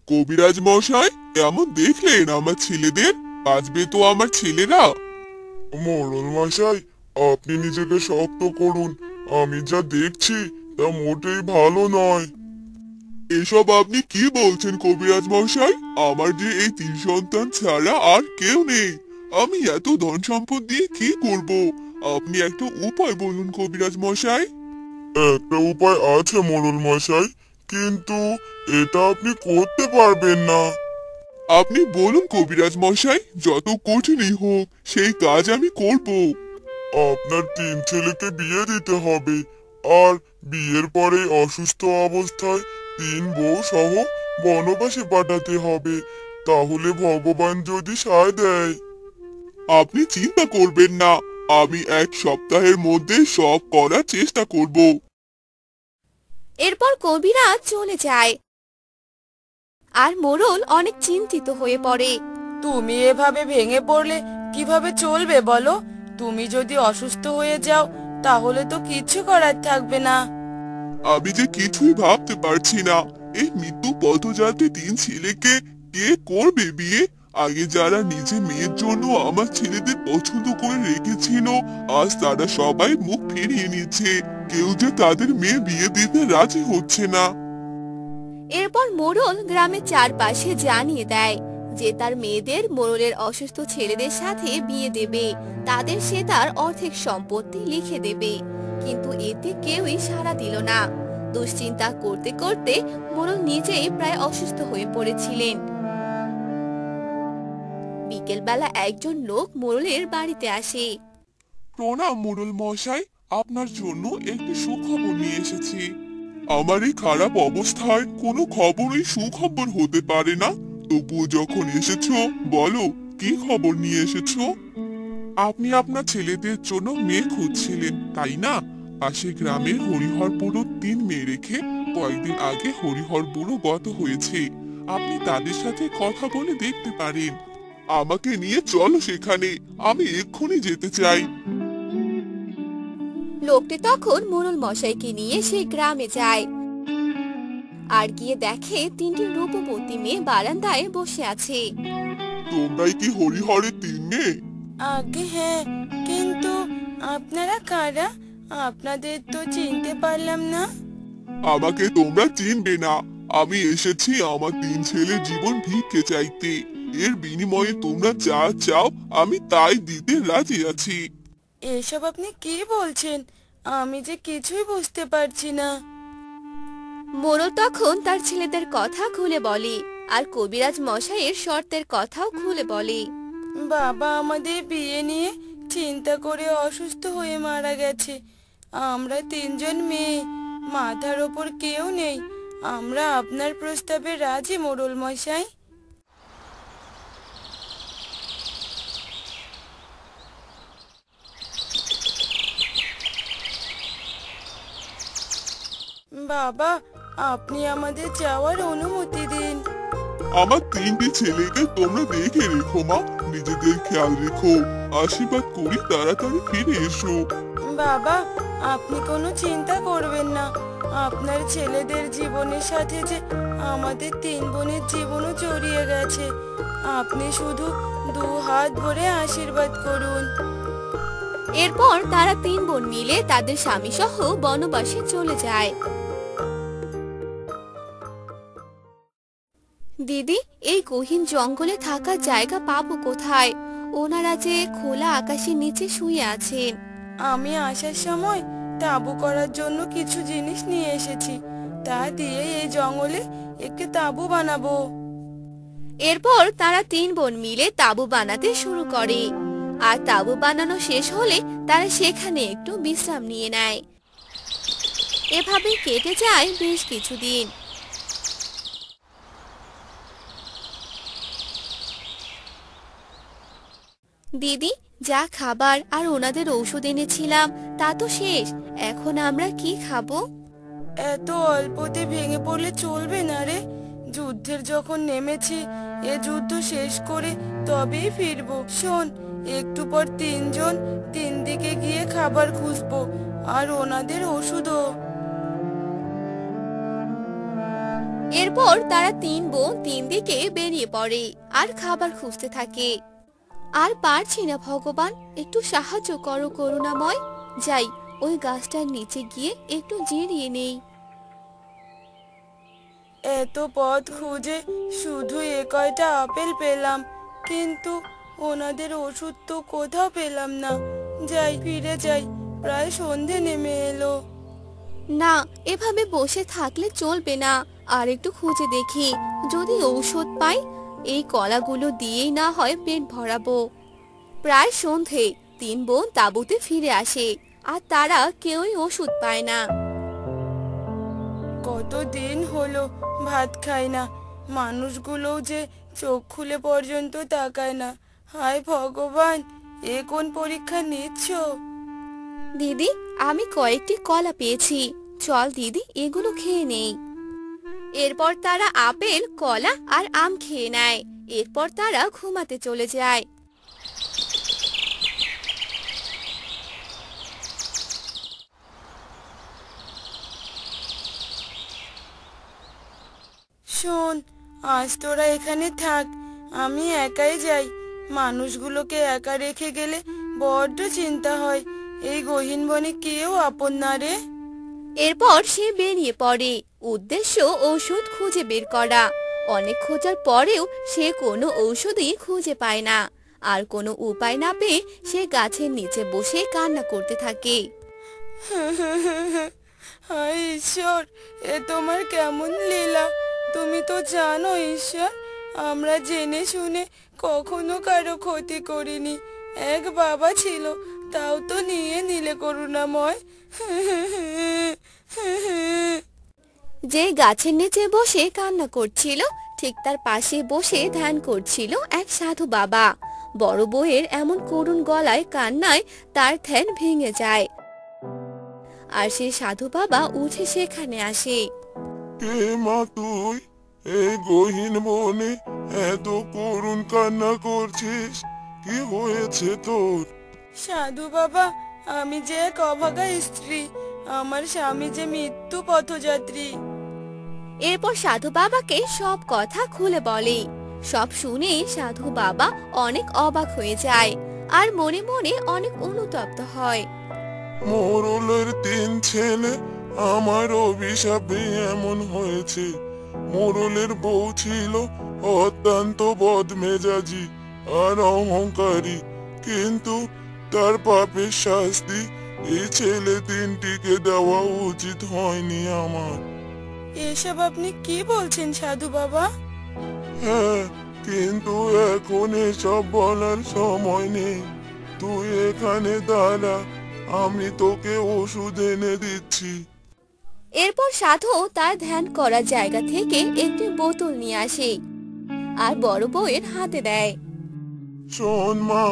কবিরাজ মশাই, কেমন দেখলেন আমার ছেলেদের? বাঁচবে তো আমার ছেলেরা? মোড়ল মশাই, আপনি নিজেকে শক্ত করুন। আমি যা দেখছি তা মোটেই ভালো নয়। এসব আপনি কি বলছেন কবিরাজ মশাই? আমার যে এই তিন সন্তান ছাড়া আর কেউ নেই। আমি এত ধন সম্পদ দিয়ে কি করব? আপনি একটা উপায় বলুন কবিরাজ মশাই। একটা উপায় আছে মোড়ল মশাই, কিন্তু এটা আপনি করতে পারবেন না। আপনি বলুন কবিরাজ মশাই, যত কঠিনই হোক সেই কাজ আমি করব। আপনার তিন ছেলেকে বিয়ে দিতে হবে, আর বিয়ের পরে অসুস্থ অবস্থায় তিন বউ সহ বনবাসে পাঠাতে হবে। তাহলে ভগবান যদি সায় দেয়। আপনি চিন্তা করবেন না, আমি এক সপ্তাহের মধ্যে সব করার চেষ্টা করব। এরপর কবিরাজ চলে যায় আর মোড়ল অনেক চিন্তিত হয়ে পড়ে। তুমি এভাবে ভেঙে পড়লে কিভাবে চলবে বলো? তুমি যদি অসুস্থ হয়ে যাও তাহলে তো কিছু করার থাকবে না। আমি যে কিছুই ভাবতে পারছি না। এই মৃত্যু পথযাত্রী তিন ছেলেকে কে করবে বিয়ে? আগে যারা নিজে মেয়ের জন্য আমার ছেলেদের পছন্দ করে রেখেছিল, আজ তারা সবাই মুখ ফিরিয়ে নিচ্ছে। কেউ যে তাদের মেয়ে বিয়ে দিতে রাজি হচ্ছে না। এরপর মোড়ল গ্রামের চারপাশে জানিয়ে দেয় যে তার মেয়েদের মোড়লের অসুস্থ ছেলেদের সাথে বিয়ে দেবে, তাদের সে তার অর্ধেক সম্পত্তি লিখে দেবে। কিন্তু এতে কেউই সাড়া দিল না। দুশ্চিন্তা করতে করতে মোড়ল নিজেই প্রায় অসুস্থ হয়ে পড়েছিলেন। বিকেলবেলা একজন লোক মোড়লের বাড়িতে আসে। প্রণাম মোড়ল মশাই, আপনার জন্য একটি সুখবর নিয়ে এসেছি। আমার এই খারাপ অবস্থায় কোনো খবরই সুখবর হতে পারে না, তবুও যখন এসেছো বলো কি খবর নিয়ে এসেছো। আপনি আপনার ছেলেদের জন্য মেয়ে খুঁজছিলেন, তাই না? পাশে গ্রামের হরিহর বুড়ো তিন মেয়ে রেখে কয়েকদিন আগে হরিহর বুড়ো গত হয়েছে। আপনি তাদের সাথে কথা বলে দেখতে পারেন। আমাকে নিয়ে চলো সেখানে, আমি এক্ষুনি যেতে চাই। লোকটি তখন মোড়ল মশাইকে নিয়ে সেই গ্রামে যায় আর গিয়ে দেখে তিনটি রূপবতী মেয়ে বারান্দায় বসে আছে। তোমরাই কি হরিহরের তিন মেয়ে? আগে হ্যাঁ, কিন্তু আপনারা কারা? আপনাদের তো চিনতে পারলাম না। আমাকে তোমরা চিনবে না। আমি এসেছি আমার তিন ছেলের জীবন ভিক্ষে চাইতে। এর বিনিময়ে তোমরা যা চাও আমি তাই দিতে রাজি আছি। এসব আপনি কি বলছেন? আমি যে কিছুই বুঝতে পারছি না। মোড়ল তখন তার ছেলেদের কথা খুলে বলে আর কবিরাজ মশাইয়ের শর্তের কথাও খুলে বলে। বাবা আমাদের বিয়ে নিয়ে চিন্তা করে অসুস্থ হয়ে মারা গেছে। আমরা তিনজন মেয়ে, মাথার ওপর কেউ নেই। আমরা আপনার প্রস্তাবে রাজি মোড়ল মশাই। বাবা, আপনি আমাদের যাওয়ার অনুমতি দিন। আমার তিনটি ছেলেকে তোমরা দেখে রেখো মা, নিজেদের খেয়াল রেখো। আশীর্বাদ করি তাড়াতাড়ি ফিরে এসো। বাবা, আপনি কোনো চিন্তা করবেন না। আপনার ছেলেদের জীবনের সাথে যে আমাদের তিন বোনের জীবনও জড়িয়ে গেছে। আপনি শুধু দু হাত ভরে আশীর্বাদ করুন। এরপর তারা তিন বোন মিলে তাদের স্বামী সহ বনবাসে চলে যায়। দিদি, এই গহীন জঙ্গলে থাকার জায়গা পাবো কোথায়? ওনারা যে খোলা আকাশের নিচে শুয়ে আছেন। আমি আসার সময় তাঁবু করার জন্য কিছু জিনিস নিয়ে এসেছি, তা দিয়ে এই জঙ্গলে একটি তাঁবু বানাবো। এরপর তারা তিন বোন মিলে তাঁবু বানাতে শুরু করে আর তাঁবু বানানো শেষ হলে তারা সেখানে একটু বিশ্রাম নিয়ে নেয়। এভাবে কেটে যায় বেশ কিছুদিন। দিদি, যা খাবার আর ওনাদের ঔষধ এনেছিলাম তা তো শেষ, এখন আমরা কি খাবো? এত অল্পতে ভেঙে পড়লে চলবে না রে। যুদ্ধের যখন নেমেছি, এ যুদ্ধ শেষ করে তবেই ফিরবো। শোন, একটু পর তিনজন তিন দিকে গিয়ে খাবার খুঁজবো আর ওনাদের ওষুধও। এরপর তারা তিন বোন তিন দিকে বেরিয়ে পড়ে আর খাবার খুঁজতে থাকে। আর পারছি না ভগবান, একটু সাহায্য করো করুণাময়। যাই ওই গাছটার নিচে গিয়ে একটু জিরিয়ে নেই। এত পথ খুঁজে শুধু এ কয়টা আপেল পেলাম, কিন্তু ওনাদের ওষুধ তো কোথাও পেলাম না। যাই, ফিরে যাই, প্রায় সন্ধে নেমে এলো। না, এভাবে বসে থাকলে চলবে না, আর একটু খুঁজে দেখি যদি ঔষধ পাই। এই কলাগুলো দিয়েই না হয় পেট ভরাবো। প্রায় সন্ধে, তিন বোন তাঁবুতে ফিরে আসে আর তারা কেউই ওষুধ পায় না। কতদিন হলো ভাত খাই না, মানুষগুলোও যে চোখ খুলে পর্যন্ত তাকায় না। হায় ভগবান, এ কোন পরীক্ষা নিচ্ছ? দিদি, আমি কয়েকটি কলা পেয়েছি, চল দিদি এগুলো খেয়ে নেই। এরপর তারা আপেল, কলা আর আম খেয়ে নেয়। এরপর তারা ঘুমাতে চলে যায়। শোন, আজ তোরা এখানে থাক, আমি একাই যাই। মানুষগুলোকে একা রেখে গেলে বড্ড চিন্তা হয়। এই গহীন বনে কেউ আপন না রে। এরপর সে বেরিয়ে পড়ে, উদ্দেশ্য ঔষধ খুঁজে বের করা। অনেক খোঁজার পরেও সে কোনো ঔষধই খুঁজে পায় না। আর কোনো উপায় না পেয়ে সে গাছের নিচে বসে কান্না করতে থাকে। হায় ঈশ্বর, এ তোমার কেমন লীলা! তুমি তো জানো ঈশ্বর, আমরা জেনে শুনে কখনো কারো ক্ষতি করিনি। এক বাবা ছিল, তাও তো নিয়ে নিলে করুণাময়। যে গাছের নিচে বসে কান্না করছিল, ঠিক তার পাশে বসে ধ্যান করছিল এক সাধু বাবা। বড় বউয়ের এমন করুণ গলায় কান্নায় তার ধ্যান ভেঙে যায়। আর সে সাধু বাবা উঠে সেখানে আসে। কে মা তুই? এই গহীন বনে এত করুণ কান্না করছিস, কি হয়েছে তোর? সাধু বাবা, আমি যে এক অভাগা স্ত্রী, আমার স্বামী যে মৃত্যু পথযাত্রী। এরপর সাধু বাবাকে সব কথা খুলে বলে। সব শুনে সাধু বাবা অনেক অবাক হয়ে যায় আর মনে মনে অনেক অনুতপ্ত হয়। মোরলের 3 ছেলে, আমার অভিশাপে এমন হয়েছে। মোরলের বউ ছিল অত্যন্ত বদমেজাজি আর অহংকারী, কিন্তু তার পাপের শাস্তি এই ছেলে 3টিকে দেওয়া উচিত হয়নি আমার। এসব আপনি কি বলছেন সাধু বাবা? হ্যাঁ, কিন্তু এখন এসব বলার সময় নেই। তুই এখানে দাঁড়া, আমি তোকে ওষুধ এনে দিচ্ছি। এরপর সাধু তার ধ্যান করার জায়গা থেকে একটি বোতল নিয়ে আসে আর বড় বউয়ের হাতে দেয়। শোন মা,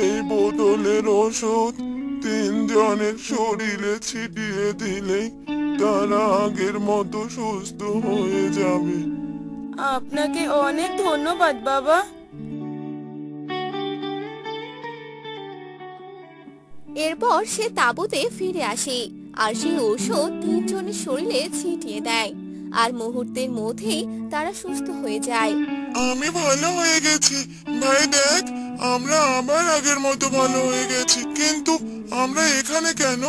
এই বোতলের ওষুধ 3 জনের শরীরে ছিটিয়ে দিলেই তারা আগের মতো সুস্থ হয়ে যাবে। আপনাকে অনেক ধন্যবাদ বাবা। এরপর সে তাঁবুতে ফিরে আসে আর সেই ঔষধ 3 জনের শরীরে ছিটিয়ে দেয়। আর মুহূর্তের মধ্যেই তারা সুস্থ হয়ে যায়। আমি ভালো হয়ে গেছি ভাই, দেখ আমরা আবার আগের মতো ভালো হয়ে গেছি। কিন্তু আমরা এখানে কেন,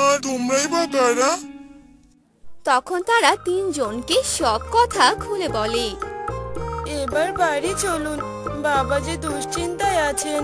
আর তোমরাই বা কারা? তখন তারা 3 জনকে সব কথা খুলে বলে। এবার বাড়ি চলুন, বাবা যে দুশ্চিন্তায় আছেন।